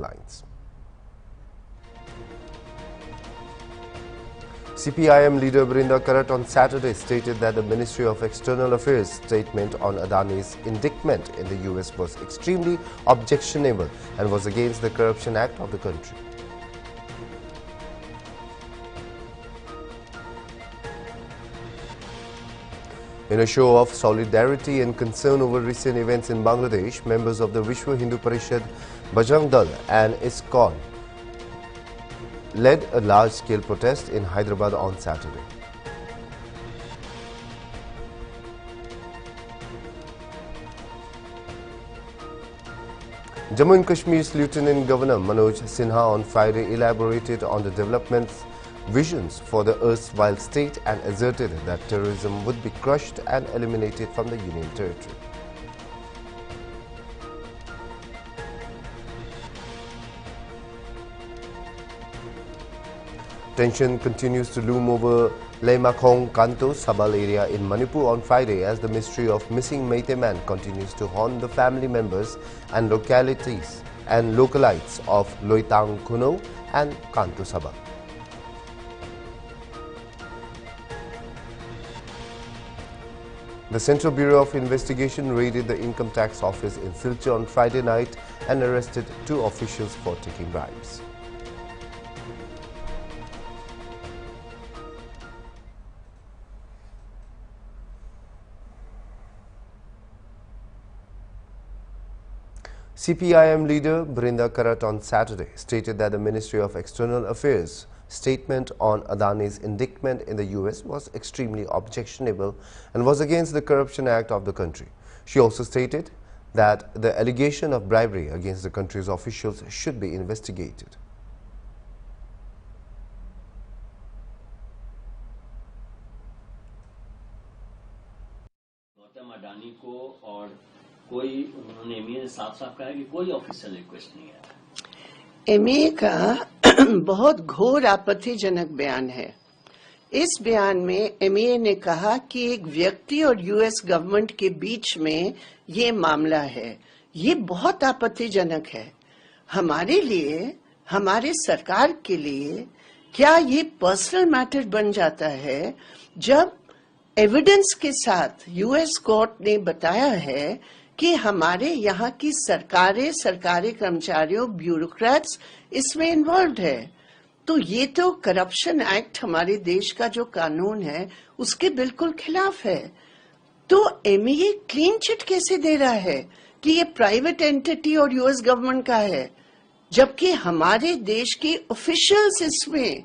headlines. CPIM leader Brinda Karat on Saturday stated that the Ministry of External Affairs statement on Adani's indictment in the US was extremely objectionable and was against the Corruption Act of the country. In a show of solidarity and concern over recent events in Bangladesh, members of the Vishwa Hindu Parishad, Bajrang Dal and ISKCON led a large-scale protest in Hyderabad on Saturday. Jammu and Kashmir's Lieutenant Governor Manoj Sinha on Friday elaborated on the development visions for the erstwhile state and asserted that terrorism would be crushed and eliminated from the Union territory. Tension continues to loom over Leimakhong Kanto Sabal area in Manipur on Friday as the mystery of missing Meitei man continues to haunt the family members and localities and localites of Loitang Kuno and Kanto Sabal. The Central Bureau of Investigation raided the Income Tax Office in Silchar on Friday night and arrested 2 officials for taking bribes. CPIM leader Brinda Karat on Saturday stated that the Ministry of External Affairs statement on Adani's indictment in the US was extremely objectionable and was against the Corruption Act of the country. She also stated that the allegation of bribery against the country's officials should be investigated. Adani को और कोई उन्होंने MA ने साफ-साफ कहा कि कोई official request नहीं है। एमए का बहुत घोर आपत्तिजनक बयान है। इस बयान में एमए ने कहा कि एक व्यक्ति और यूएस गवर्नमेंट के बीच में ये मामला है। ये बहुत आपत्तिजनक है। हमारे लिए, हमारे सरकार के लिए क्या ये पर्सनल मैटर बन जाता है जब एविडेंस के साथ यूएस कोर्ट ने बताया है कि हमारे यहाँ की सरकारें, सरकारी कर्मचारियों, ब्यूरोक्रेट्स इसमें इन्वॉल्व है। तो ये तो करप्शन एक्ट हमारे देश का जो कानून है उसके बिल्कुल खिलाफ है। तो एमए क्लीन चिट कैसे दे रहा है कि ये प्राइवेट एंटिटी और यूएस गवर्नमेंट का है, जबकि हमारे देश के ऑफिशियल्स इसमें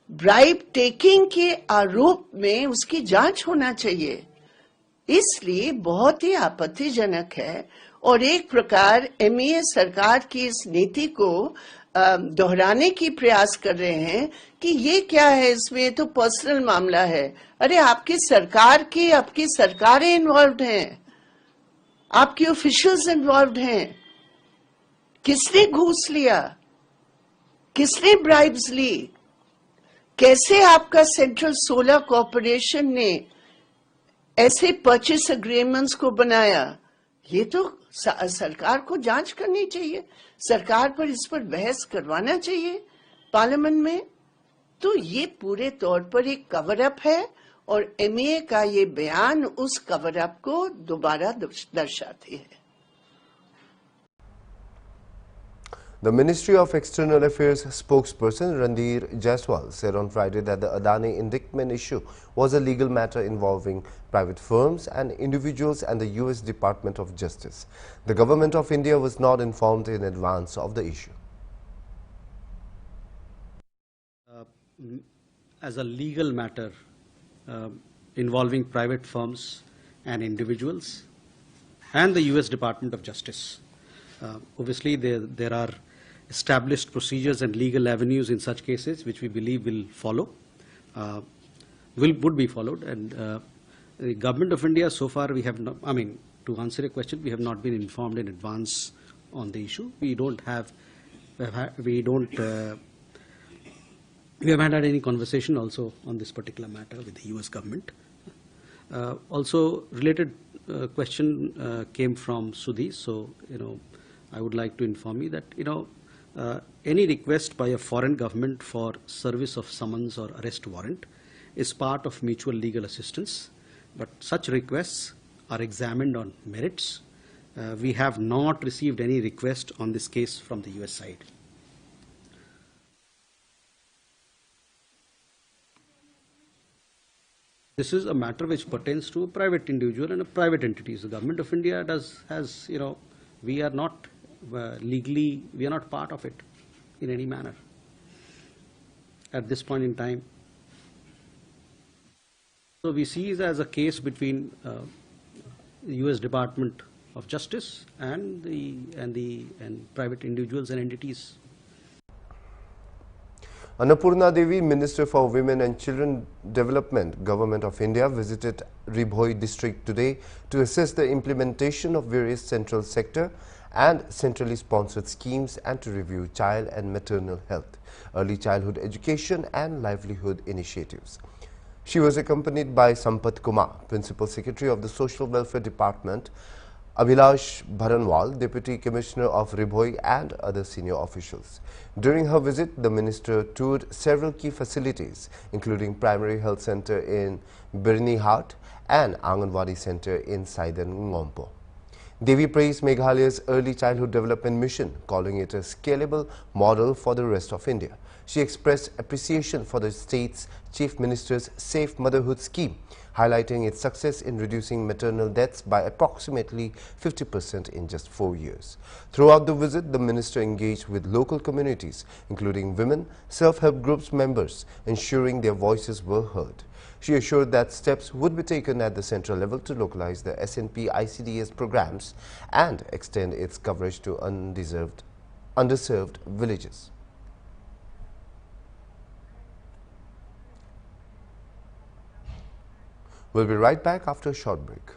ब्राइब टेकिंग के आरोप में उसकी जांच होना चाहिए। इसलिए बहुत ही आपत्तिजनक है और एक प्रकार एमए सरकार की इस नीति को दोहराने की प्रयास कर रहे हैं कि ये क्या है, इसमें तो पर्सनल मामला है। अरे आपकी सरकार की, आपकी सरकारें इन्वॉल्व हैं, आपके ऑफिशियल्स इन्वॉल्व हैं। किसने घूस लिया, किसने ब्राइब्स ली, कैसे आपका सेंट्रल सोलर कॉर्पोरेशन ने ऐसे परचेस एग्रीमेंट्स को बनाया, ये तो सरकार को जांच करनी चाहिए। सरकार पर इस पर बहस करवाना चाहिए पार्लियामेंट में। तो ये पूरे तौर पर एक कवर अप है और एमए का ये बयान उस कवर अप को दोबारा दर्शाती है। The Ministry of External Affairs spokesperson Randir Jaiswal said on Friday that the Adani indictment issue was a legal matter involving private firms and individuals and the US Department of Justice. The government of India was not informed in advance of the issue. As a legal matter involving private firms and individuals and the US Department of Justice. Obviously, there are established procedures and legal avenues in such cases which we believe will follow, would be followed, and the government of India so far we have not, I mean, to answer your question, we have not been informed in advance on the issue. We haven't had any conversation also on this particular matter with the US government. Also related question came from Sudhi, so I would like to inform you that, any request by a foreign government for service of summons or arrest warrant is part of mutual legal assistance, but such requests are examined on merits. We have not received any request on this case from the US side. This is a matter which pertains to a private individual and a private entity. The Government of India we are not legally, we are not part of it in any manner at this point in time. So we see it as a case between the U.S. Department of Justice and private individuals and entities. Annapurna Devi, Minister for Women and Children Development, Government of India, visited Ri-Bhoi district today to assess the implementation of various central sector and centrally sponsored schemes and to review child and maternal health, early childhood education and livelihood initiatives. She was accompanied by Sampath Kumar, Principal Secretary of the Social Welfare Department, Abhilash Bharanwal, Deputy Commissioner of Ri-Bhoi and other senior officials. During her visit, the minister toured several key facilities, including Primary Health Center in Birnihat and Anganwadi Center in Saidan Ngompo. Devi praised Meghalaya's early childhood development mission, calling it a scalable model for the rest of India. She expressed appreciation for the state's Chief Minister's Safe Motherhood scheme, highlighting its success in reducing maternal deaths by approximately 50% in just 4 years. Throughout the visit, the minister engaged with local communities, including women, self-help groups members, ensuring their voices were heard. She assured that steps would be taken at the central level to localize the SNP ICDS programs and extend its coverage to underserved villages. We'll be right back after a short break.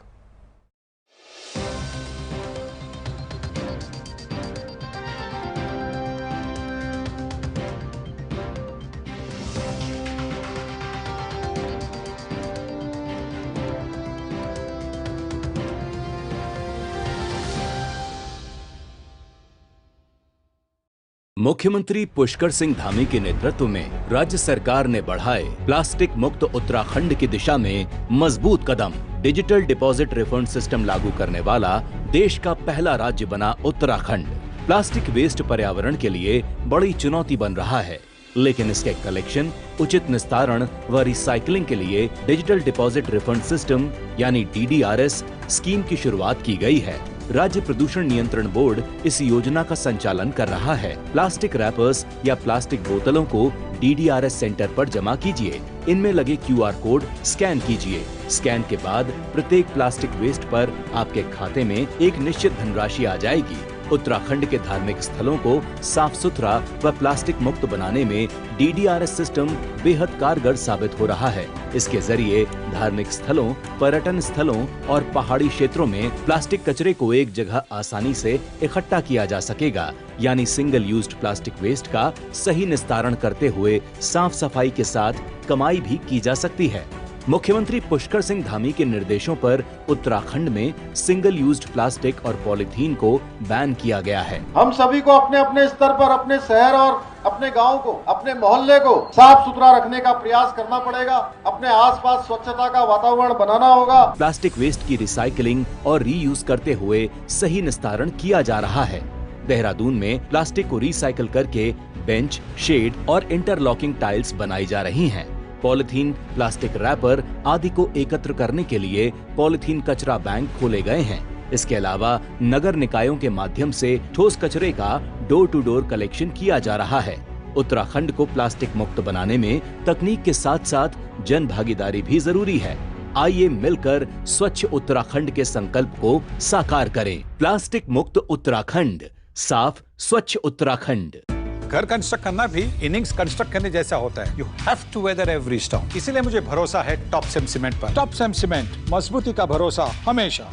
मुख्यमंत्री पुष्कर सिंह धामी के नेतृत्व में राज्य सरकार ने बढ़ाए plastic मुक्त उत्तराखंड की दिशा में मजबूत कदम। डिजिटल डिपॉजिट रिफंड सिस्टम लागू करने वाला देश का पहला राज्य बना उत्तराखंड। प्लास्टिक वेस्ट पर्यावरण के लिए बड़ी चुनौती बन रहा है, लेकिन इसके कलेक्शन, उचित निस्तारण व रिसाइकलिंग के लिए डिजिटल डिपॉजिट रिफंड सिस्टम यानी DDRS स्कीम की शुरुआत की गई है। राज्य प्रदूषण नियंत्रण बोर्ड इस योजना का संचालन कर रहा है। प्लास्टिक रैपर्स या प्लास्टिक बोतलों को DDRS सेंटर पर जमा कीजिए। इनमें लगे QR कोड स्कैन कीजिए। स्कैन के बाद प्रत्येक प्लास्टिक वेस्ट पर आपके खाते में एक निश्चित धनराशि आ जाएगी। उत्तराखंड के धार्मिक स्थलों को साफ सुथरा व प्लास्टिक मुक्त बनाने में DDRS सिस्टम बेहद कारगर साबित हो रहा है। इसके जरिए धार्मिक स्थलों, पर्यटन स्थलों और पहाड़ी क्षेत्रों में प्लास्टिक कचरे को एक जगह आसानी से इकट्ठा किया जा सकेगा, यानी सिंगल यूज्ड प्लास्टिक वेस्ट का सही निस्तारण करते हुए साफ सफाई के साथ कमाई भी की जा सकती है। मुख्यमंत्री पुष्कर सिंह धामी के निर्देशों पर उत्तराखंड में सिंगल यूज्ड प्लास्टिक और पॉलीथीन को बैन किया गया है। हम सभी को अपने अपने स्तर पर अपने शहर और अपने गांव को, अपने मोहल्ले को साफ सुथरा रखने का प्रयास करना पड़ेगा। अपने आसपास स्वच्छता का वातावरण बनाना होगा। प्लास्टिक वेस्ट की रिसाइकलिंग और रीयूज करते हुए सही निस्तारण किया जा रहा है। देहरादून में प्लास्टिक को रिसाइकिल करके बेंच, शेड और इंटरलॉकिंग टाइल्स बनाई जा रही हैं। पॉलिथीन, प्लास्टिक रैपर आदि को एकत्र करने के लिए पॉलिथीन कचरा बैंक खोले गए हैं। इसके अलावा नगर निकायों के माध्यम से ठोस कचरे का डोर टू डोर कलेक्शन किया जा रहा है। उत्तराखंड को प्लास्टिक मुक्त बनाने में तकनीक के साथ साथ जन भागीदारी भी जरूरी है। आइए मिलकर स्वच्छ उत्तराखंड के संकल्प को साकार करें। प्लास्टिक मुक्त उत्तराखंड, साफ स्वच्छ उत्तराखंड। घर कंस्ट्रक्ट करना भी इनिंग्स कंस्ट्रक्ट करने जैसा होता है। You have to weather every storm. इसीलिए मुझे भरोसा है टॉप सेम सीमेंट पर। टॉप सेम सीमेंट, मजबूती का भरोसा हमेशा।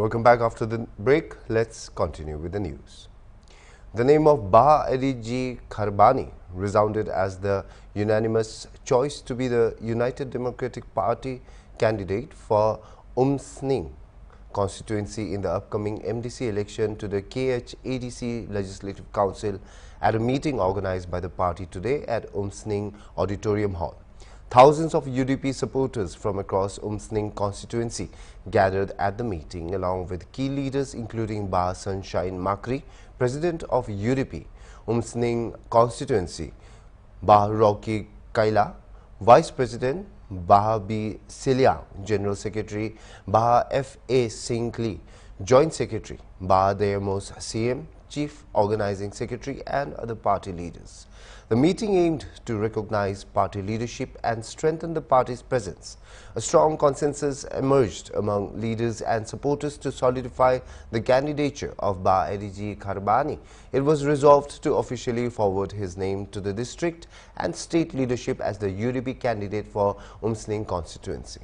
Welcome back after the break. Let's continue with the news. The name of Ri-Bhoi Kharbani resounded as the unanimous choice to be the United Democratic Party candidate for Umsning constituency in the upcoming MDC election to the KH-ADC Legislative Council at a meeting organized by the party today at Umsning Auditorium Hall. Thousands of UDP supporters from across Umsning constituency gathered at the meeting along with key leaders including Ba Sunshine Makri, President of UDP, Umsning constituency, Ba Rocky Kaila, Vice President, Ba B. Siliang, General Secretary, Ba F.A. Singhli, Joint Secretary, Ba Dayamos CM, Chief Organizing Secretary and other party leaders. The meeting aimed to recognize party leadership and strengthen the party's presence. A strong consensus emerged among leaders and supporters to solidify the candidature of Ri-Bhoi Kharbani. It was resolved to officially forward his name to the district and state leadership as the UDP candidate for Umsning constituency.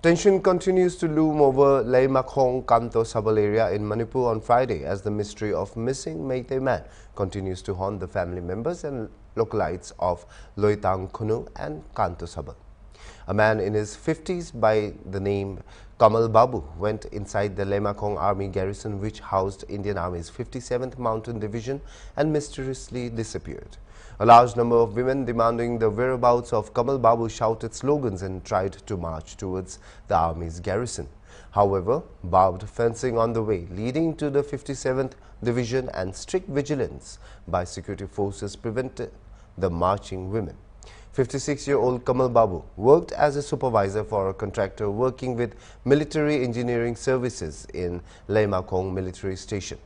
Tension continues to loom over Leimakhong Kanto Sabal area in Manipur on Friday as the mystery of missing Meitei man continues to haunt the family members and localites of Loitang Khunu and Kanto Sabal. A man in his 50s by the name Kamal Babu went inside the Leimakhong Army garrison which housed Indian Army's 57th Mountain Division and mysteriously disappeared. A large number of women demanding the whereabouts of Kamal Babu shouted slogans and tried to march towards the army's garrison. However, barbed fencing on the way leading to the 57th Division and strict vigilance by security forces prevented the marching women. 56-year-old Kamal Babu worked as a supervisor for a contractor working with military engineering services in Leimakhong military station.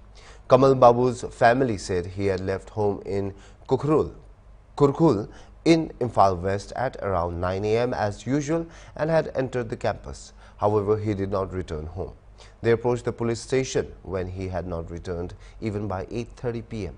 Kamal Babu's family said he had left home in Kurkul in Imphal West at around 9 a.m. as usual and had entered the campus. However, he did not return home. They approached the police station when he had not returned even by 8:30 p.m.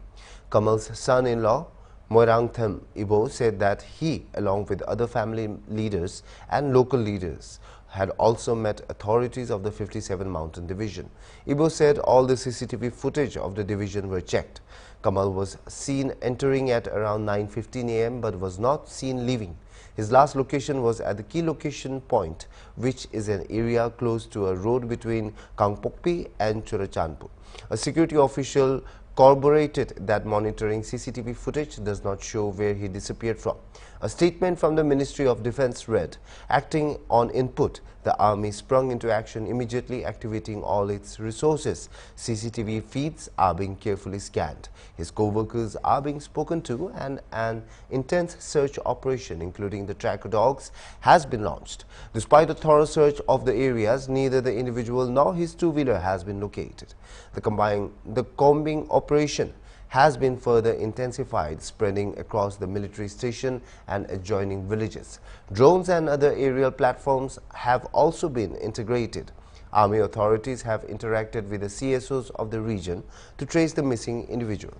Kamal's son-in-law, Moirangthem Ibo, said that he, along with other family leaders and local leaders, had also met authorities of the 57 Mountain Division. Ibo said all the CCTV footage of the division were checked. Kamal was seen entering at around 9:15 a.m. but was not seen leaving. His last location was at the key location point, which is an area close to a road between Kangpokpi and Churachandpur. A security official corroborated that monitoring CCTV footage does not show where he disappeared from. A statement from the Ministry of Defence read, acting on input, the army sprung into action immediately, activating all its resources. CCTV feeds are being carefully scanned. His co-workers are being spoken to and an intense search operation, including the tracker dogs, has been launched. Despite a thorough search of the areas, neither the individual nor his two-wheeler has been located. The combing operation has been further intensified, spreading across the military station and adjoining villages. Drones and other aerial platforms have also been integrated. Army authorities have interacted with the CSOs of the region to trace the missing individual.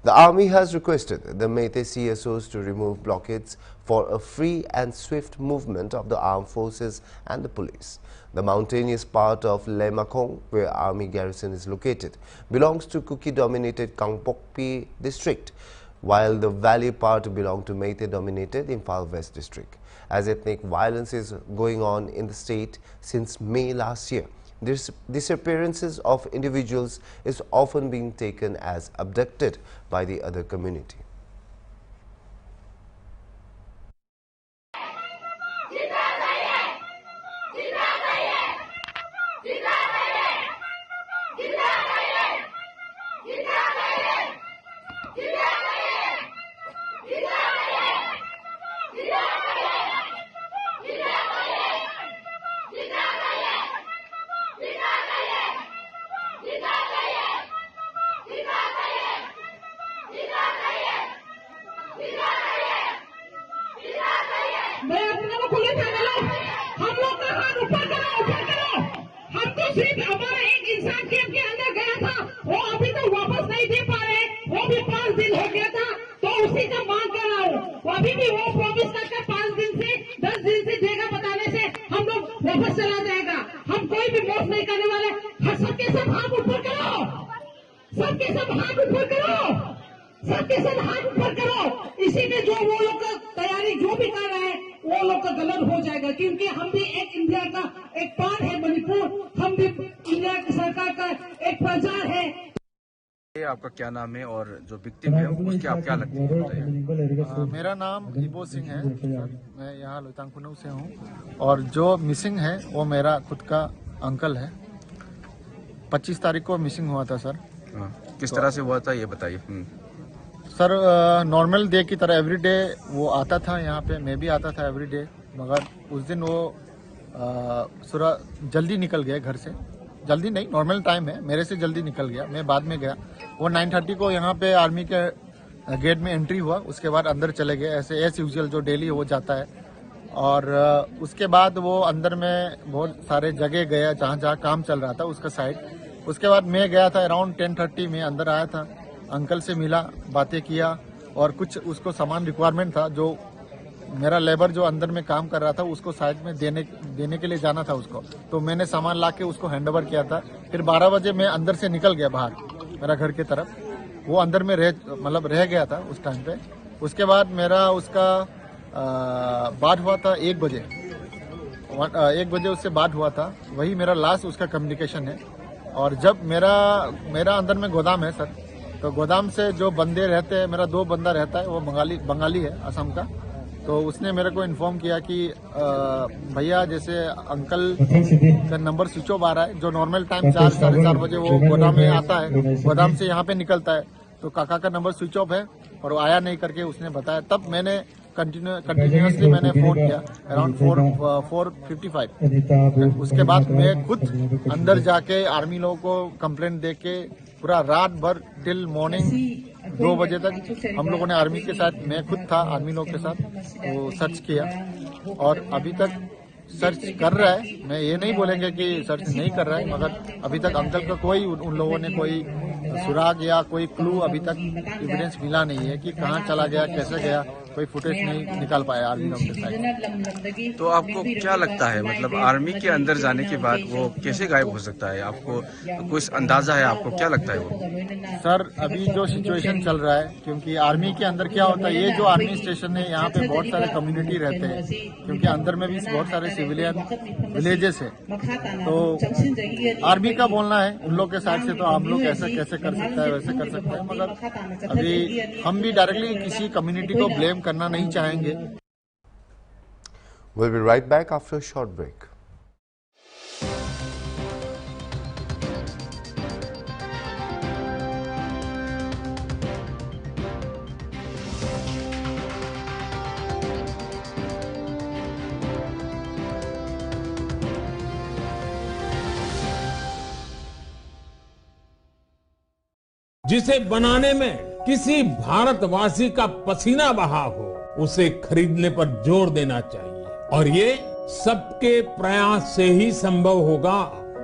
The Army has requested the Meitei CSOs to remove blockades for a free and swift movement of the armed forces and the police. The mountainous part of Leimakhong, where Army garrison is located, belongs to Kuki-dominated Kangpokpi district, while the valley part belongs to Meitei-dominated Imphal West district. As ethnic violence is going on in the state since May last year, disappearances of individuals is often being taken as abducted by the other community. पैदल हो, हम लोग का हाथ ऊपर करो, ऊपर करो। हमको सिर्फ हमारा एक इंसान के अंदर गया था, वो अभी तक वापस नहीं दे पा रहे, वो भी 5 दिन हो गया था, तो उसी का मांग कर रहा हूँ। अभी भी वो प्रॉमिस करके 5 दिन से 10 दिन से देगा, बताने से हम लोग वापस चला जाएगा। हम कोई भी मोस नहीं करने वाले। सबके सब हाथ ऊपर करो, सबके सब हाथ ऊपर करो, सबके सब हाथ ऊपर करो। इसी में जो वो लोग का तैयारी जो भी कर रहे हैं वो लोग का गलत हो जाएगा, क्योंकि हम भी एक इंडिया का एक पार्ट है मणिपुर, हम भी इंडिया की सरकार का एक प्रजा है। आपका क्या नाम है और जो विक्टिम है उसकी आप क्या लगती है? मेरा नाम रि-भोई सिंह है, मैं यहाँ लोतांगकुनू से हूँ और जो मिसिंग है वो मेरा खुद का अंकल है। 25 तारीख को मिसिंग हुआ था सर। किस तरह से हुआ था ये बताइए। सर नॉर्मल डे की तरह एवरीडे वो आता था यहाँ पे, मैं भी आता था एवरीडे, मगर उस दिन वो थोड़ा जल्दी निकल गया घर से। जल्दी नहीं, नॉर्मल टाइम है, मेरे से जल्दी निकल गया, मैं बाद में गया। वो 9:30 को यहाँ पे आर्मी के गेट में एंट्री हुआ, उसके बाद अंदर चले गए ऐसे एज यूजुअल जो डेली वो जाता है। और उसके बाद वो अंदर में बहुत सारे जगह गया जहाँ जहाँ काम चल रहा था उसका साइड। उसके बाद मैं गया था अराउंड 10:30 में, अंदर आया था, अंकल से मिला, बातें किया और कुछ उसको सामान रिक्वायरमेंट था जो मेरा लेबर जो अंदर में काम कर रहा था उसको साइड में देने के लिए जाना था उसको, तो मैंने सामान लाके उसको हैंडओवर किया था। फिर 12 बजे मैं अंदर से निकल गया बाहर मेरा घर की तरफ, वो अंदर में रह गया था उस टाइम पे। उसके बाद मेरा उसका बात हुआ था 1 बजे उससे बात हुआ था, वही मेरा लास्ट उसका कम्युनिकेशन है। और जब मेरा अंदर में गोदाम है सर, तो गोदाम से जो बंदे रहते हैं, मेरा 2 बंदा रहता है, वो बंगाली है असम का, तो उसने मेरे को इन्फॉर्म किया कि भैया जैसे अंकल का नंबर स्विच ऑफ आ रहा है, जो नॉर्मल टाइम 4 साढ़े 4 बजे वो गोदाम में आता है, गोदाम से यहाँ पे निकलता है, तो काका का नंबर स्विच ऑफ है और वो आया नहीं करके उसने बताया। तब मैंने कंटिन्यूसली मैंने फोन किया अराउंड 4:55। उसके बाद मैं खुद अंदर जाके आर्मी लोगों को कंप्लेंट दे के पूरा रात भर टिल मॉर्निंग 2 बजे तक हम लोगों ने आर्मी के साथ, मैं खुद था आर्मी लोग के साथ, वो सर्च किया और अभी तक सर्च कर रहा है। मैं ये नहीं बोलेंगे कि सर्च नहीं कर रहा है, मगर अभी तक अंकल का कोई उन लोगों ने कोई सुराग या कोई क्लू अभी तक एविडेंस मिला नहीं है कि कहाँ चला गया, कैसे गया, कोई फुटेज नहीं निकाल पाया आर्मी लोग के साथ। तो आपको क्या लगता है, मतलब आर्मी के अंदर जाने के बाद वो कैसे गायब हो सकता है? आपको कुछ अंदाजा है, आपको क्या लगता है वो? सर अभी जो सिचुएशन चल रहा है, क्योंकि आर्मी के अंदर क्या होता है, ये जो आर्मी स्टेशन है यहाँ पे बहुत सारे कम्युनिटी रहते हैं, क्योंकि अंदर में भी बहुत सारे सिविलियन विलेजेस है, तो आर्मी का बोलना है उन लोग के साइड से, तो हम लोग ऐसे कैसे कर सकता है, वैसे कर सकते हैं, मगर अभी हम भी डायरेक्टली किसी कम्युनिटी को ब्लेम करना नहीं चाहेंगे। We'll be right back after a short break. जिसे बनाने में किसी भारतवासी का पसीना बहा हो, उसे खरीदने पर जोर देना चाहिए और ये सबके प्रयास से ही संभव होगा।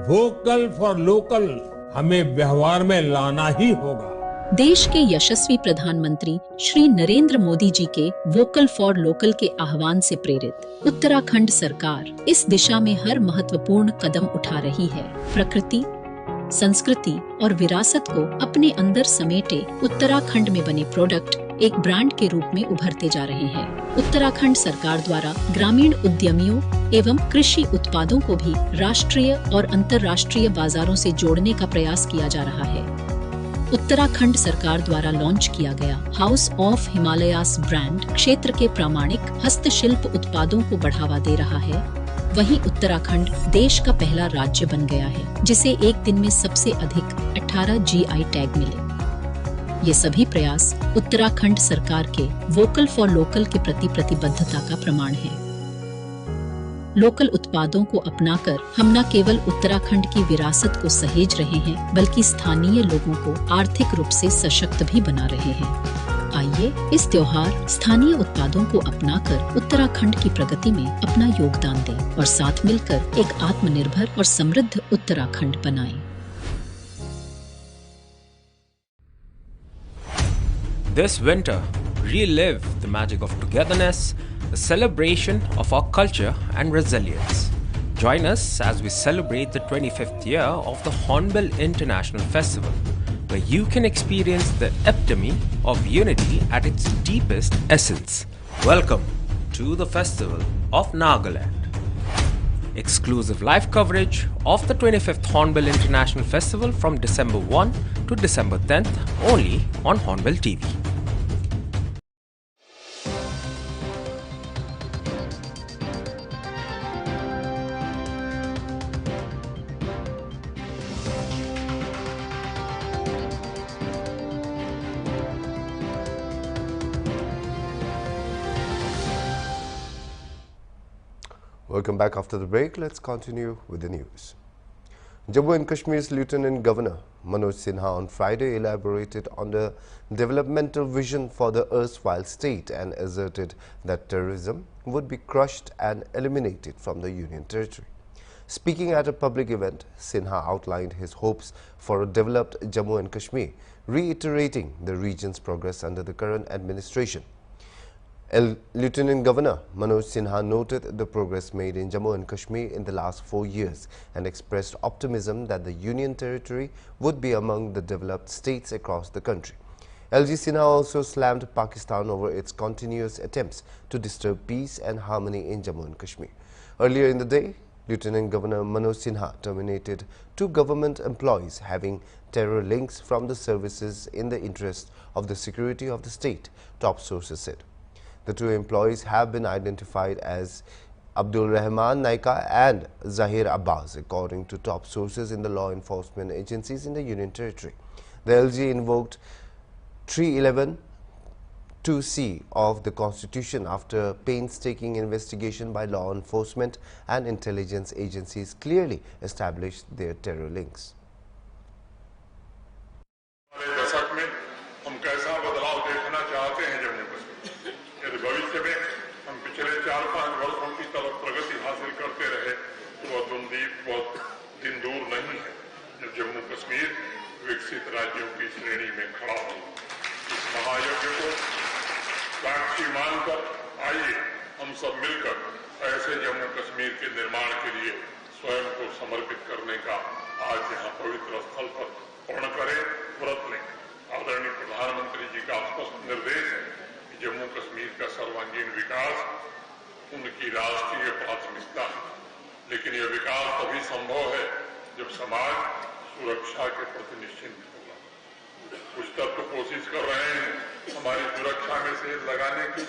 वोकल फॉर लोकल हमें व्यवहार में लाना ही होगा। देश के यशस्वी प्रधानमंत्री श्री नरेंद्र मोदी जी के वोकल फॉर लोकल के आह्वान से प्रेरित उत्तराखंड सरकार इस दिशा में हर महत्वपूर्ण कदम उठा रही है। प्रकृति, संस्कृति और विरासत को अपने अंदर समेटे उत्तराखंड में बने प्रोडक्ट एक ब्रांड के रूप में उभरते जा रहे हैं। उत्तराखंड सरकार द्वारा ग्रामीण उद्यमियों एवं कृषि उत्पादों को भी राष्ट्रीय और अंतर्राष्ट्रीय बाजारों से जोड़ने का प्रयास किया जा रहा है। उत्तराखंड सरकार द्वारा लॉन्च किया गया हाउस ऑफ हिमालयास ब्रांड क्षेत्र के प्रामाणिक हस्तशिल्प उत्पादों को बढ़ावा दे रहा है। वहीं उत्तराखंड देश का पहला राज्य बन गया है जिसे एक दिन में सबसे अधिक 18 GI टैग मिले। ये सभी प्रयास उत्तराखंड सरकार के वोकल फॉर लोकल के प्रति प्रतिबद्धता का प्रमाण है। लोकल उत्पादों को अपनाकर हम न केवल उत्तराखंड की विरासत को सहेज रहे हैं, बल्कि स्थानीय लोगों को आर्थिक रूप से सशक्त भी बना रहे हैं। आइए इस त्योहार स्थानीय उत्पादों को अपनाकर उत्तराखंड की प्रगति में अपना योगदान दें और साथ मिलकर एक आत्मनिर्भर और समृद्ध उत्तराखंड बनाएं। This winter, relive the magic of togetherness, the celebration of our culture and resilience. Join us as we celebrate the 25th year of the Hornbill International Festival, where you can experience the epitome of unity at its deepest essence. Welcome to the Festival of Nagaland. Exclusive live coverage of the 25th Hornbill International Festival from December 1 to December 10th only on Hornbill TV. Welcome back after the break. Let's continue with the news. Jammu and Kashmir's Lieutenant Governor Manoj Sinha on Friday elaborated on the developmental vision for the erstwhile state and asserted that terrorism would be crushed and eliminated from the Union territory. Speaking at a public event, Sinha outlined his hopes for a developed Jammu and Kashmir, reiterating the region's progress under the current administration. Lieutenant Governor Manoj Sinha noted the progress made in Jammu and Kashmir in the last 4 years and expressed optimism that the Union territory would be among the developed states across the country. LG Sinha also slammed Pakistan over its continuous attempts to disturb peace and harmony in Jammu and Kashmir. Earlier in the day, Lieutenant Governor Manoj Sinha terminated 2 government employees having terror links from the services in the interest of the security of the state, top sources said. The 2 employees have been identified as Abdul Rahman Naika and Zahir Abbas, according to top sources in the law enforcement agencies in the Union Territory. The LG invoked 311(2)(c) of the Constitution after painstaking investigation by law enforcement and intelligence agencies clearly established their terror links. विकसित राज्यों की श्रेणी में खड़ा हो। इस महायज्ञ को साक्षी मानकर आइए हम सब मिलकर ऐसे जम्मू कश्मीर के निर्माण के लिए स्वयं को समर्पित करने का आज यहाँ पवित्र स्थल पर पूर्ण करें, व्रत लें। आदरणीय प्रधानमंत्री जी का स्पष्ट निर्देश है कि जम्मू कश्मीर का सर्वांगीण विकास उनकी राष्ट्रीय प्राथमिकता है, लेकिन यह विकास तभी संभव है जब समाज सुरक्षा के प्रति निश्चिंत होगा। कुछ तत्व कोशिश कर रहे हैं हमारी सुरक्षा में सेध लगाने की।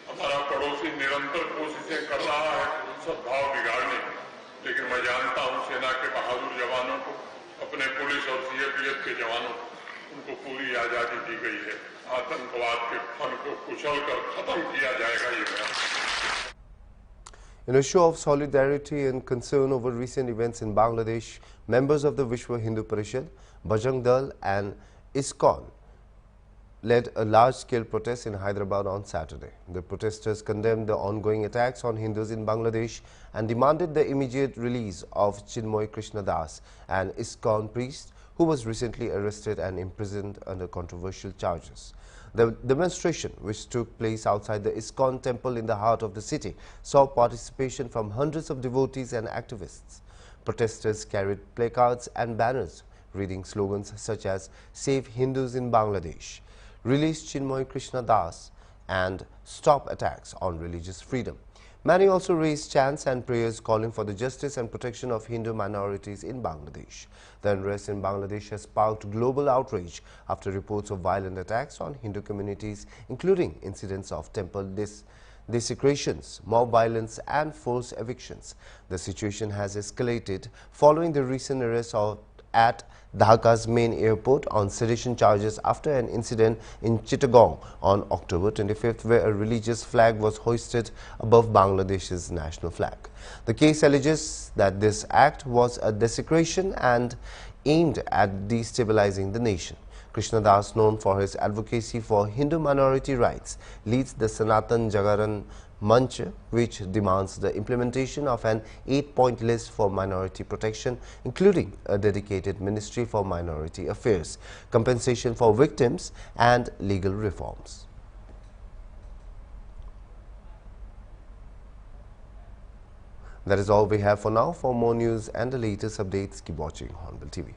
हमारा पड़ोसी निरंतर कोशिशें कर रहा है सद्भाव बिगाड़ने की, लेकिन मैं जानता हूं सेना के बहादुर जवानों को, अपने पुलिस और सीएपीएफ के जवानों को, उनको पूरी आजादी दी गई है। आतंकवाद के फन को कुचल कर खत्म किया जाएगा ये बयान। In a show of solidarity and concern over recent events in Bangladesh, members of the Vishwa Hindu Parishad, Bajrang Dal and ISKCON led a large-scale protest in Hyderabad on Saturday. The protesters condemned the ongoing attacks on Hindus in Bangladesh and demanded the immediate release of Chinmoy Krishna Das, an ISKCON priest who was recently arrested and imprisoned under controversial charges. The demonstration, which took place outside the ISKCON temple in the heart of the city, saw participation from hundreds of devotees and activists. Protesters carried placards and banners reading slogans such as "Save Hindus in Bangladesh," "Release Chinmoy Krishna Das," and "Stop attacks on religious freedom." Many also raised chants and prayers calling for the justice and protection of Hindu minorities in Bangladesh. The unrest in Bangladesh has sparked global outrage after reports of violent attacks on Hindu communities, including incidents of temple desecrations, mob violence and forced evictions. The situation has escalated following the recent arrest at Dhaka's main airport on sedition charges after an incident in Chittagong on October 25th, where a religious flag was hoisted above Bangladesh's national flag. The case alleges that this act was a desecration and aimed at destabilizing the nation. Krishna Das, known for his advocacy for Hindu minority rights, leads the Sanatan Jagaran Manch, which demands the implementation of an 8-point list for minority protection, including a dedicated Ministry for Minority Affairs, compensation for victims, and legal reforms. That is all we have for now. For more news and the latest updates, keep watching Hornbill TV.